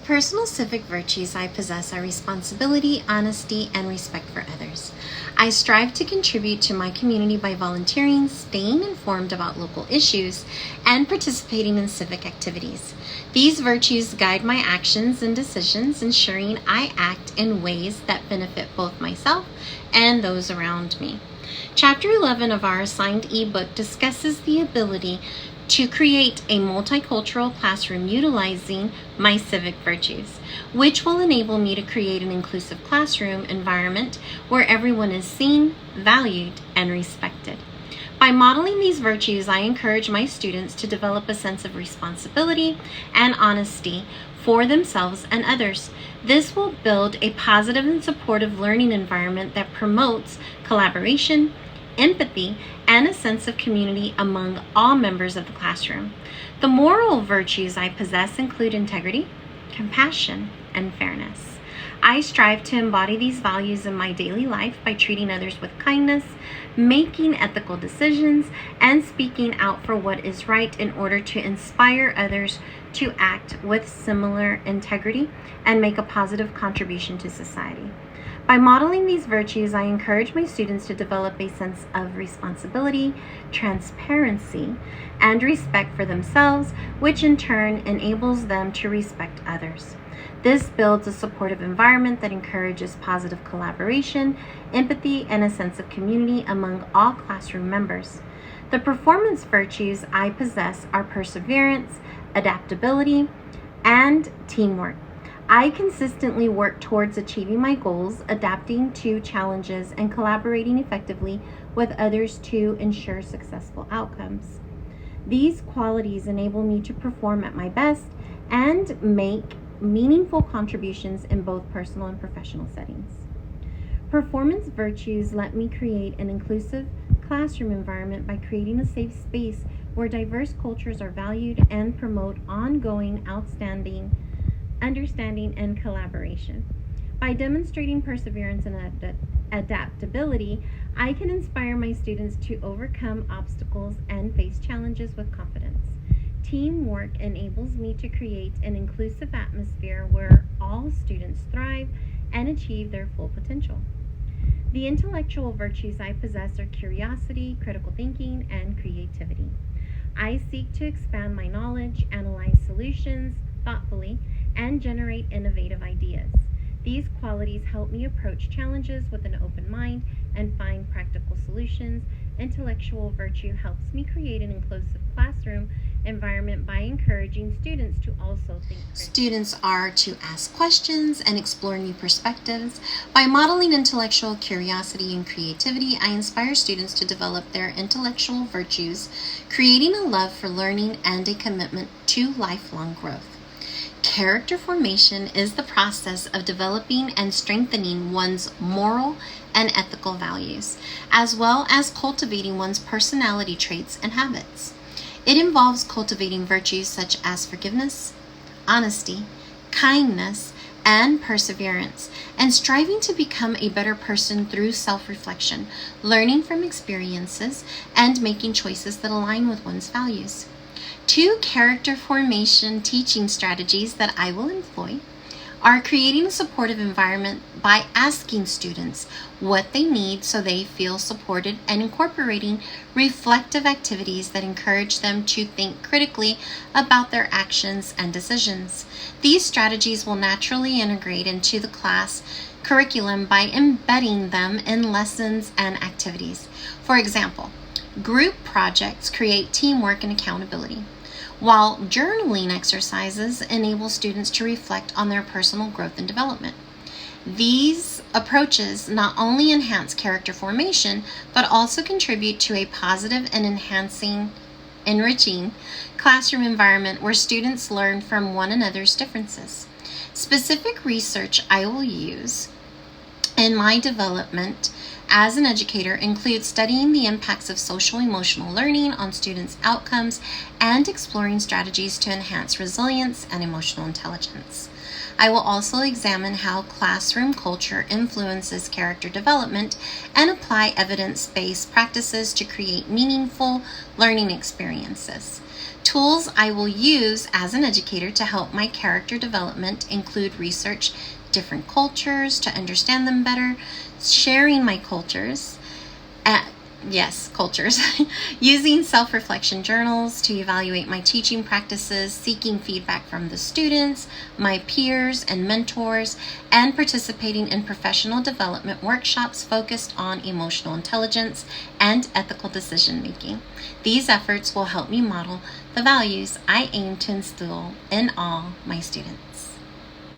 personal civic virtues I possess are responsibility, honesty, and respect for others. I strive to contribute to my community by volunteering, staying informed about local issues, and participating in civic activities. These virtues guide my actions and decisions, ensuring I act in ways that benefit both myself and those around me. Chapter 11 of our assigned ebook discusses the ability to create a multicultural classroom utilizing my civic virtues, which will enable me to create an inclusive classroom environment where everyone is seen, valued, and respected. By modeling these virtues, I encourage my students to develop a sense of responsibility and honesty for themselves and others. This will build a positive and supportive learning environment that promotes collaboration, empathy, and a sense of community among all members of the classroom. The moral virtues I possess include integrity, compassion, and fairness. I strive to embody these values in my daily life by treating others with kindness, making ethical decisions, and speaking out for what is right in order to inspire others to act with similar integrity and make a positive contribution to society. By modeling these virtues, I encourage my students to develop a sense of responsibility, transparency, and respect for themselves, which in turn enables them to respect others. This builds a supportive environment that encourages positive collaboration, empathy, and a sense of community among all classroom members. The performance virtues I possess are perseverance, adaptability, and teamwork. I consistently work towards achieving my goals, adapting to challenges, and collaborating effectively with others to ensure successful outcomes. These qualities enable me to perform at my best and make meaningful contributions in both personal and professional settings. Performance virtues let me create an inclusive classroom environment by creating a safe space where diverse cultures are valued and promote ongoing outstanding understanding and collaboration. By demonstrating perseverance and adaptability, I can inspire my students to overcome obstacles and face challenges with confidence. Teamwork enables me to create an inclusive atmosphere where all students thrive and achieve their full potential. The intellectual virtues I possess are curiosity, critical thinking, and creativity. I seek to expand my knowledge, analyze solutions thoughtfully, and generate innovative ideas. These qualities help me approach challenges with an open mind and find practical solutions. Intellectual virtue helps me create an inclusive classroom environment by encouraging students to also think critically. Students are to ask questions and explore new perspectives. By modeling intellectual curiosity and creativity, I inspire students to develop their intellectual virtues, creating a love for learning and a commitment to lifelong growth. Character formation is the process of developing and strengthening one's moral and ethical values, as well as cultivating one's personality traits and habits. It involves cultivating virtues such as forgiveness, honesty, kindness, and perseverance, and striving to become a better person through self-reflection, learning from experiences, and making choices that align with one's values. 2 character formation teaching strategies that I will employ are creating a supportive environment by asking students what they need so they feel supported, and incorporating reflective activities that encourage them to think critically about their actions and decisions. These strategies will naturally integrate into the class curriculum by embedding them in lessons and activities. For example, group projects create teamwork and accountability, while journaling exercises enable students to reflect on their personal growth and development. These approaches not only enhance character formation, but also contribute to a positive and enriching classroom environment where students learn from one another's differences. Specific research I will use in my development as an educator includes studying the impacts of social-emotional learning on students' outcomes and exploring strategies to enhance resilience and emotional intelligence. I will also examine how classroom culture influences character development and apply evidence-based practices to create meaningful learning experiences. Tools I will use as an educator to help my character development include research different cultures to understand them better, sharing my cultures, cultures, using self-reflection journals to evaluate my teaching practices, seeking feedback from the students, my peers and mentors, and participating in professional development workshops focused on emotional intelligence and ethical decision making. These efforts will help me model the values I aim to instill in all my students.